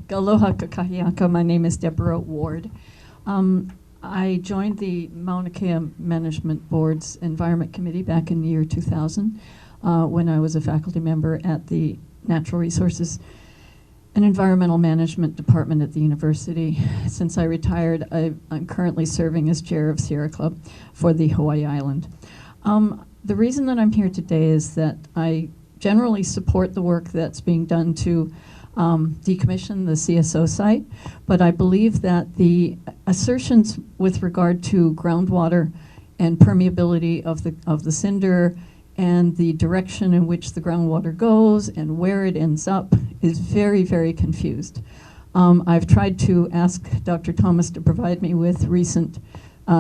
Aloha kakahiaka. My name is Deborah Ward. I joined the Mauna Kea Management Board's Environment Committee back in the year 2000 when I was a faculty member at the Natural Resources and Environmental Management Department at the university. Since I retired, I'm currently serving as chair of Sierra Club for the Hawaii Island. The reason that I'm here today is that I generally support the work that's being done to decommission the CSO site, but I believe that the assertions with regard to groundwater and permeability of the cinder and the direction in which the groundwater goes and where it ends up is very, very confused. I've tried to ask Dr. Thomas to provide me with recent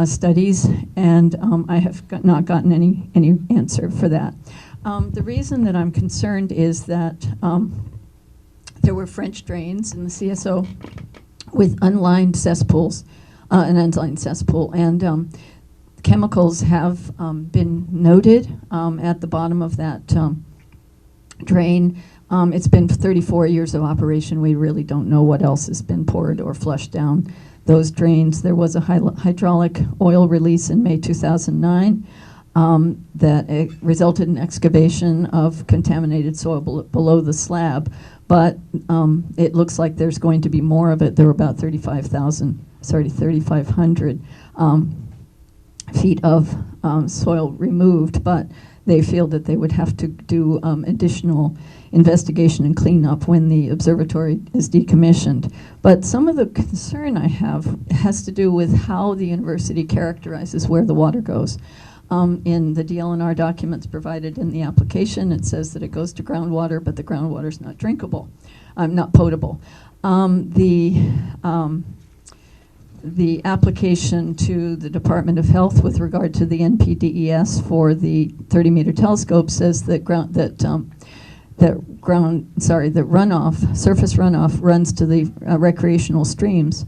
studies, and I have not gotten any answer for that. The reason that I'm concerned is that there were French drains in the CSO with unlined cesspools, an unlined cesspool, and chemicals have been noted at the bottom of that drain. It's been 34 years of operation. We really don't know what else has been poured or flushed down those drains. There was a hydraulic oil release in May 2009 that resulted in excavation of contaminated soil below the slab, but it looks like there's going to be more of it. There were about 3,500 feet of soil removed, but they feel that they would have to do additional investigation and cleanup when the observatory is decommissioned. But some of the concern I have has to do with how the university characterizes where the water goes. In the DLNR documents provided in the application, it says that it goes to groundwater, but the groundwater is not drinkable, not potable. The application to the Department of Health with regard to the NPDES for the 30-meter telescope says that surface runoff runs to the recreational streams,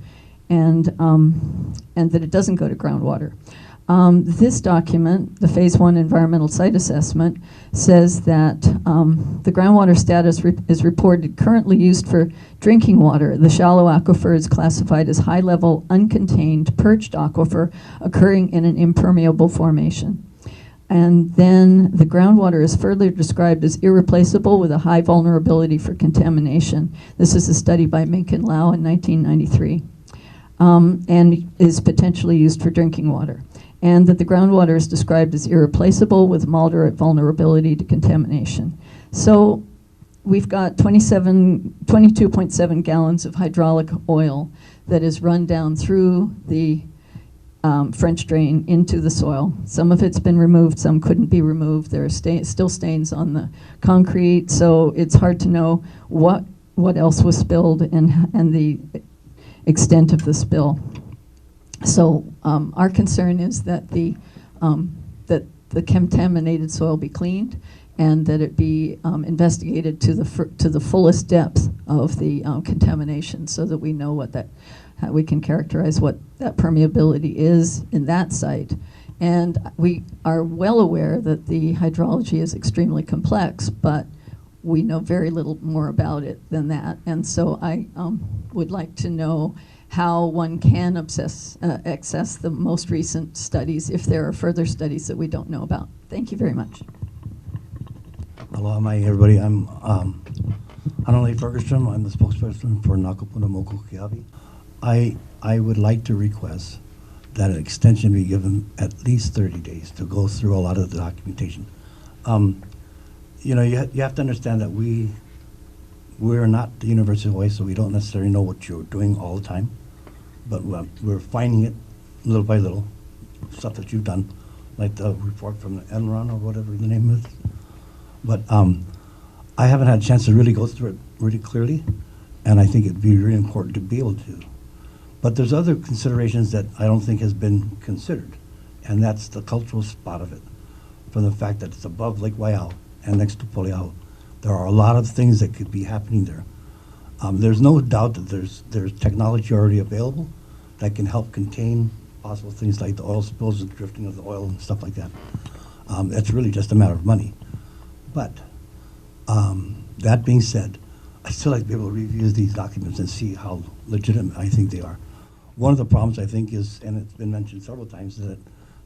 and that it doesn't go to groundwater. This document, the Phase 1 Environmental Site Assessment, says that the groundwater status is reported currently used for drinking water. The shallow aquifer is classified as high-level, uncontained, perched aquifer occurring in an impermeable formation. And then the groundwater is further described as irreplaceable with a high vulnerability for contamination. This is a study by Mink and Lau in 1993, and is potentially used for drinking water. And that the groundwater is described as irreplaceable with moderate vulnerability to contamination. So we've got 22.7 gallons of hydraulic oil that is run down through the French drain into the soil. Some of it's been removed, some couldn't be removed. There are still stains on the concrete, so it's hard to know what else was spilled and the extent of the spill. So our concern is that the contaminated soil be cleaned, and that it be investigated to the fullest depth of the contamination, so that we know how we can characterize what that permeability is in that site. And we are well aware that the hydrology is extremely complex, but we know very little more about it than that. And so I would like to know how one can access the most recent studies, if there are further studies that we don't know about. Thank you very much. Aloha mai, everybody. I'm Hanalei Fergustrom. I'm the spokesperson for Nakapuna Moko Keawe. I would like to request that an extension be given at least 30 days to go through a lot of the documentation. You know, you have to understand that we're not the University of Hawaii, so we don't necessarily know what you're doing all the time, but we're finding it little by little, stuff that you've done, like the report from the Enron or whatever the name is. But I haven't had a chance to really go through it really clearly, and I think it'd be really important to be able to. But there's other considerations that I don't think has been considered, and that's the cultural spot of it, from the fact that it's above Lake Waiau and next to Poliau. There are a lot of things that could be happening there. There's no doubt that there's technology already available that can help contain possible things like the oil spills and drifting of the oil and stuff like that. It's really just a matter of money. But that being said, I still like to be able to review these documents and see how legitimate I think they are. One of the problems I think is, and it's been mentioned several times, is that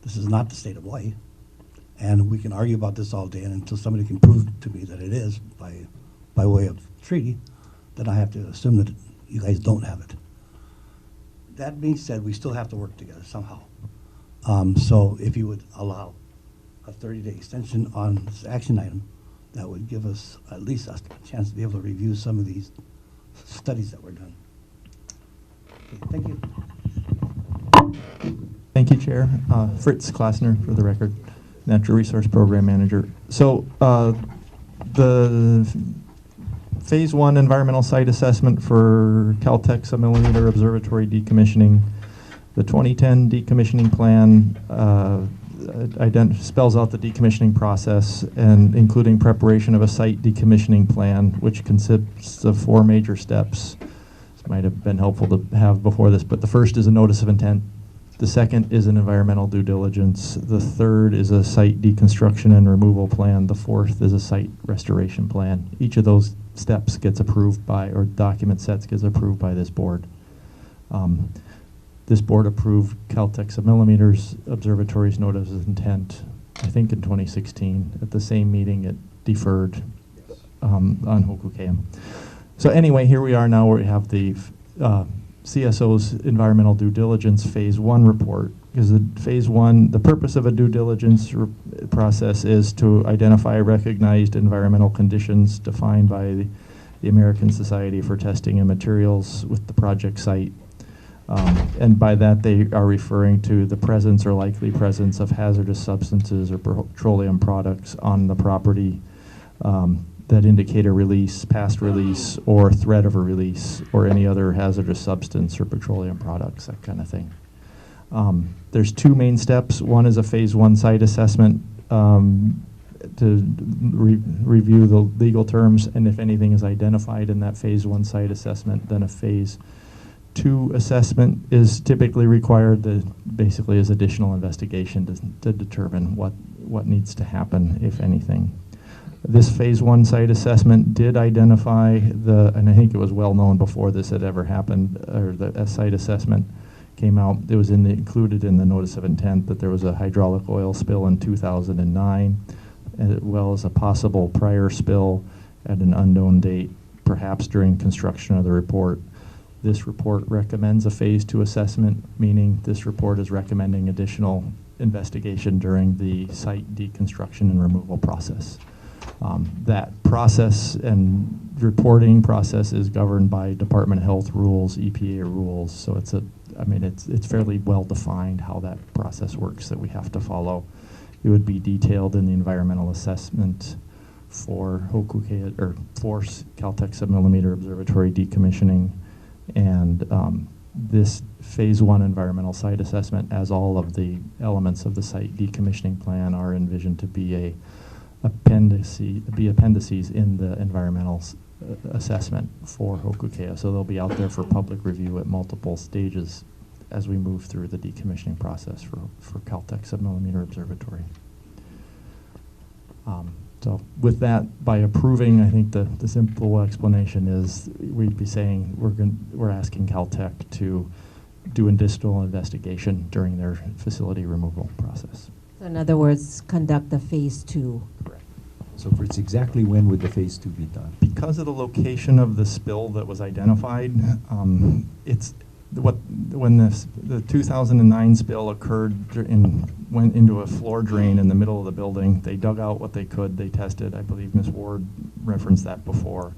this is not the state of Hawaii. And we can argue about this all day, and until somebody can prove to me that it is by way of treaty, then I have to assume that you guys don't have it. That being said, we still have to work together somehow. So if you would allow a 30-day extension on this action item, that would give us at least a chance to be able to review some of these studies that were done. Okay, thank you. Thank you, Chair. Fritz Klassner, for the record, Natural Resource Program Manager. So the Phase 1 environmental site assessment for Caltech's millimeter observatory decommissioning, the 2010 decommissioning plan spells out the decommissioning process, and including preparation of a site decommissioning plan, which consists of 4 major steps. This might have been helpful to have before this, but the first is a notice of intent. The second is an environmental due diligence. The third is a site deconstruction and removal plan. The fourth is a site restoration plan. Each of those steps gets approved by, or document sets gets approved by this board. This board approved Caltech's millimeters observatory's notice of intent, I think in 2016. At the same meeting, it deferred on Hokukeam. So anyway, here we are now where we have the CSO's environmental due diligence phase 1 report. Because the phase 1, the purpose of a due diligence process is to identify recognized environmental conditions defined by the American Society for Testing and Materials with the project site. And by that, they are referring to the presence or likely presence of hazardous substances or petroleum products on the property that indicate a release, past release, or threat of a release, or any other hazardous substance or petroleum products, that kind of thing. There's 2 main steps. One is a phase 1 site assessment to review the legal terms, and if anything is identified in that phase 1 site assessment, then a phase 2 assessment is typically required. That basically is additional investigation to determine what needs to happen, if anything. This phase 1 site assessment did identify and I think it was well known before this had ever happened, or the site assessment came out. It was included in the notice of intent that there was a hydraulic oil spill in 2009, as well as a possible prior spill at an unknown date, perhaps during construction of the report. This report recommends a phase 2 assessment, meaning this report is recommending additional investigation during the site deconstruction and removal process. That process and reporting process is governed by Department of Health rules, EPA rules, so it's fairly well defined how that process works that we have to follow. It would be detailed in the environmental assessment for Hokuke'a, or for Caltech submillimeter observatory decommissioning, and this phase 1 environmental site assessment, as all of the elements of the site decommissioning plan, are envisioned to be appendices in the environmental assessment for Hokuke'a. So they'll be out there for public review at multiple stages as we move through the decommissioning process for Caltech submillimeter observatory. So with that, by approving, I think the simple explanation is we'd be saying we're asking Caltech to do additional investigation during their facility removal process. So in other words, conduct a phase 2. Correct. So for it's exactly when would the phase 2 be done? Because of the location of the spill that was identified, when the 2009 spill occurred went into a floor drain in the middle of the building. They dug out what they could. They tested. I believe Ms. Ward referenced that before.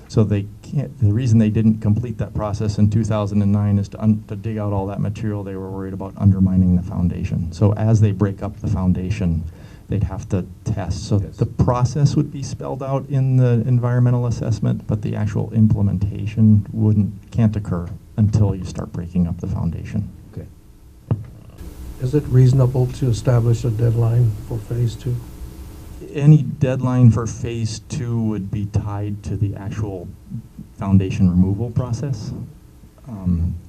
So they can't. The reason they didn't complete that process in 2009 is to dig out all that material. They were worried about undermining the foundation. So as they break up the foundation, they'd have to test. So Yes. the process would be spelled out in the environmental assessment, but the actual implementation can't occur until you start breaking up the foundation. Okay. Is it reasonable to establish a deadline for phase 2? Any deadline for phase 2 would be tied to the actual foundation removal process.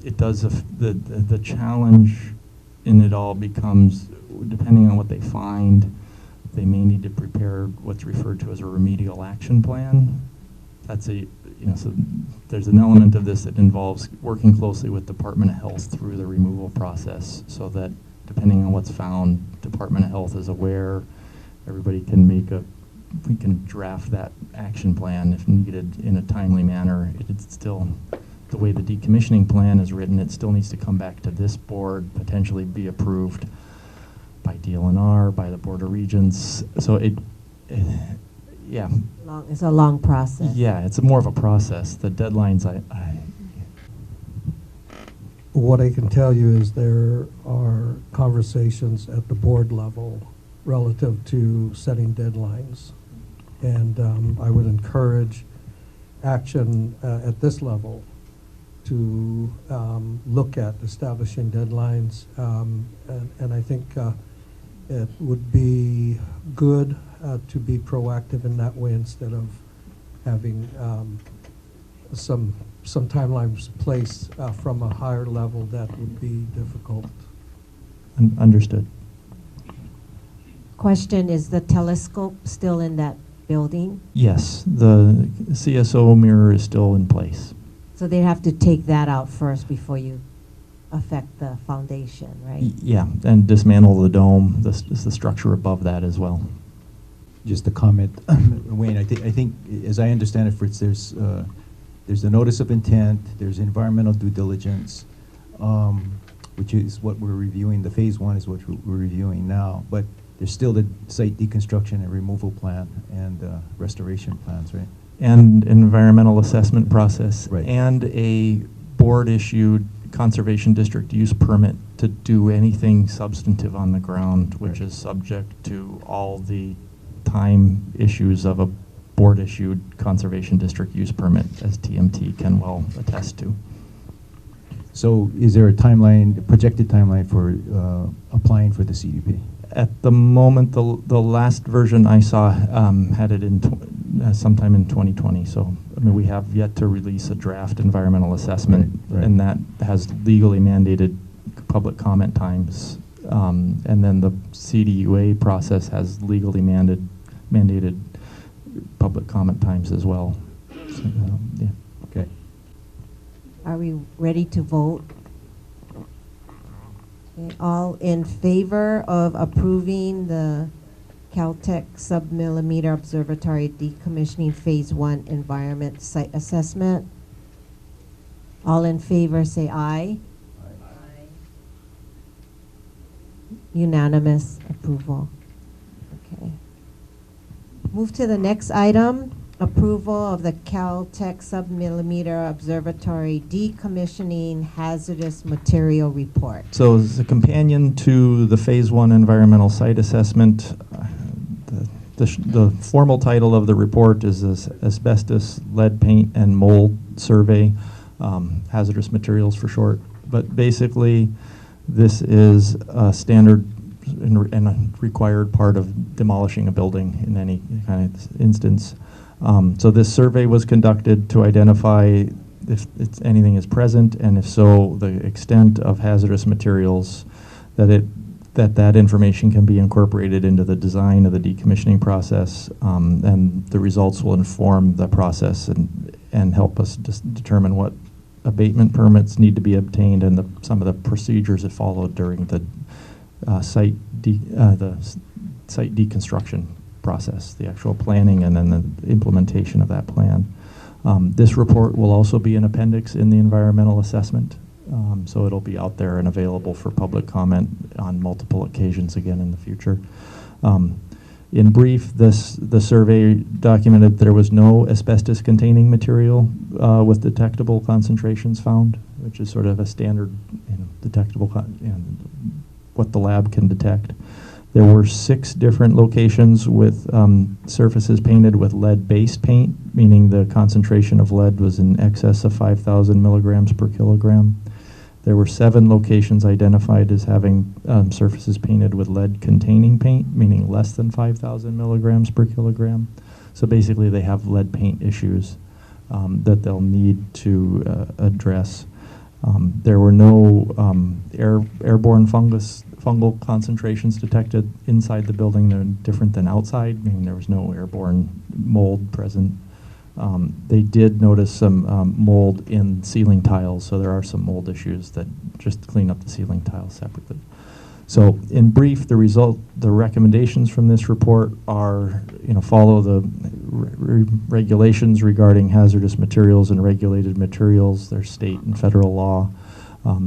It does, the challenge in it all becomes, depending on what they find, they may need to prepare what's referred to as a remedial action plan. That's so there's an element of this that involves working closely with Department of Health through the removal process, so that depending on what's found, Department of Health is aware. Everybody can we can draft that action plan if needed in a timely manner. It's still, the way the decommissioning plan is written, it still needs to come back to this board, potentially be approved by DLNR, by the Board of Regents. So yeah. It's a long process. Yeah, it's more of a process. The deadlines, What I can tell you is there are conversations at the board level relative to setting deadlines. And I would encourage action at this level to look at establishing deadlines. And I think it would be good to be proactive in that way instead of having some timelines placed from a higher level that would be difficult. understood. Question, is the telescope still in that building? Yes, the CSO mirror is still in place. So they have to take that out first before you affect the foundation, right? Yeah, and dismantle the dome, the structure above that as well. Just a comment, Wayne, I think, as I understand it, Fritz, there's the notice of intent, there's environmental due diligence, which is what we're reviewing. The phase 1 is what we're reviewing now, but there's still the site deconstruction and removal plan and restoration plans, right? And environmental assessment process. Right. And a board-issued conservation district use permit to do anything substantive on the ground, which Right. is subject to all the time issues of a board-issued conservation district use permit, as TMT can well attest to. So is there a timeline, projected timeline for applying for the CDP? At the moment, the last version I saw had it in sometime in 2020. So, I mean, we have yet to release a draft environmental assessment, Right. and that has legally mandated public comment times. And then the CDUA process has legally mandated public comment times as well. So, yeah. Okay. Are we ready to vote? Okay, all in favor of approving the Caltech Submillimeter Observatory Decommissioning Phase 1 Environment Site Assessment? All in favor say aye. Aye. Unanimous approval. Okay. Move to the next item, approval of the Caltech Submillimeter Observatory Decommissioning Hazardous Material Report. So as a companion to the Phase 1 environmental site assessment, the formal title of the report is Asbestos, Lead Paint, and Mold Survey, hazardous materials for short. But basically, this is a standard and a required part of demolishing a building in any kind of instance. So this survey was conducted to identify if anything is present, and if so, the extent of hazardous materials that information can be incorporated into the design of the decommissioning process, and the results will inform the process and help us determine what abatement permits need to be obtained and some of the procedures that followed during the site deconstruction process, the actual planning and then the implementation of that plan. This report will also be an appendix in the environmental assessment, so it'll be out there and available for public comment on multiple occasions again in the future. In brief, the survey documented there was no asbestos-containing material with detectable concentrations found, which is sort of a standard detectable, what the lab can detect. There were 6 different locations with surfaces painted with lead-based paint, meaning the concentration of lead was in excess of 5,000 milligrams per kilogram. There were 7 locations identified as having surfaces painted with lead-containing paint, meaning less than 5,000 milligrams per kilogram. So basically, they have lead paint issues that they'll need to address. There were no airborne fungal concentrations detected inside the building. They're different than outside, meaning there was no airborne mold present. They did notice some mold in ceiling tiles, so there are some mold issues that just clean up the ceiling tiles separately. So in brief, the recommendations from this report are, follow the regulations regarding hazardous materials and regulated materials. There's state and federal law,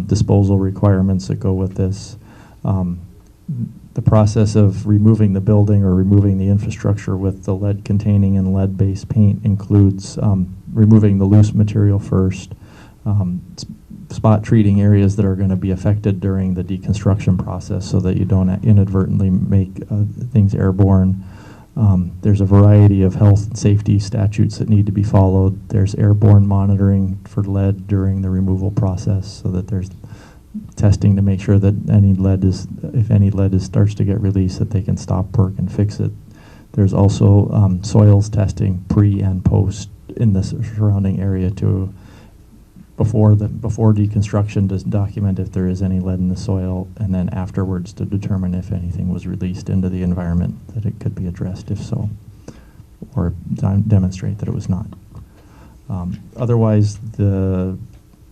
disposal requirements that go with this. The process of removing the building or removing the infrastructure with the lead-containing and lead-based paint includes removing the loose material first, spot treating areas that are going to be affected during the deconstruction process so that you don't inadvertently make things airborne. There's a variety of health and safety statutes that need to be followed. There's airborne monitoring for lead during the removal process so that there's testing to make sure that if any lead starts to get released, that they can stop work and fix it. There's also soils testing pre and post in the surrounding area before deconstruction to document if there is any lead in the soil, and then afterwards to determine if anything was released into the environment, that it could be addressed if so, or demonstrate that it was not. Otherwise,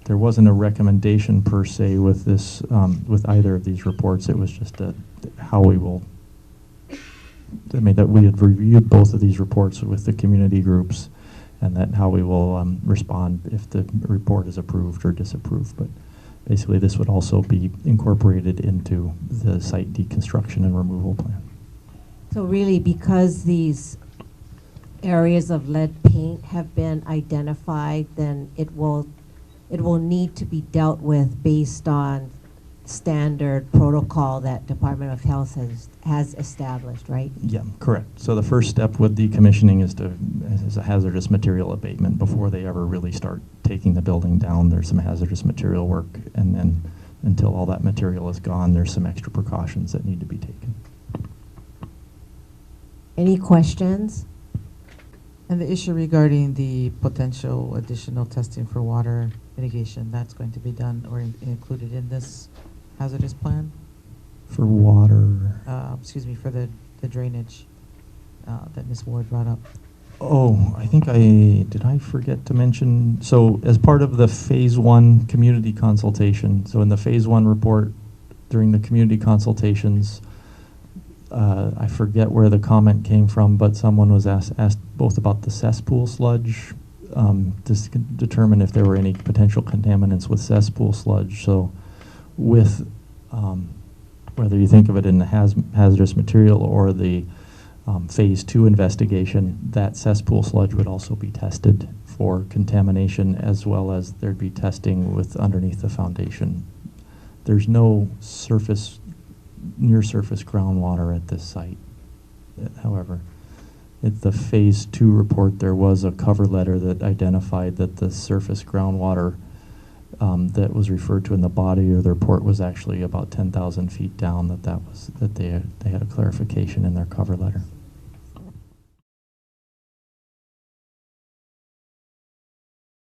there wasn't a recommendation per se with this, with either of these reports. It was just how we will. That we had reviewed both of these reports with the community groups, and that how we will respond if the report is approved or disapproved. But basically, this would also be incorporated into the site deconstruction and removal plan. So really, because these areas of lead paint have been identified, then it will need to be dealt with based on standard protocol that Department of Health has established, right? Yeah, correct. So the first step with decommissioning is a hazardous material abatement before they ever really start taking the building down. There's some hazardous material work, and then until all that material is gone, there's some extra precautions that need to be taken. Any questions? And the issue regarding the potential additional testing for water mitigation, that's going to be done or included in this hazardous plan? For water? For the drainage that Ms. Ward brought up. Oh, I think did I forget to mention, so as part of the phase 1 community consultation, so in the phase 1 report during the community consultations, I forget where the comment came from, but someone was asked both about the cesspool sludge, to determine if there were any potential contaminants with cesspool sludge. So with whether you think of it in the hazardous material or the phase 2 investigation, that cesspool sludge would also be tested for contamination, as well as there'd be testing with underneath the foundation. There's no near surface groundwater at this site. However, at the phase 2 report, there was a cover letter that identified that the surface groundwater that was referred to in the body of the report was actually about 10,000 feet down. That they had a clarification in their cover letter.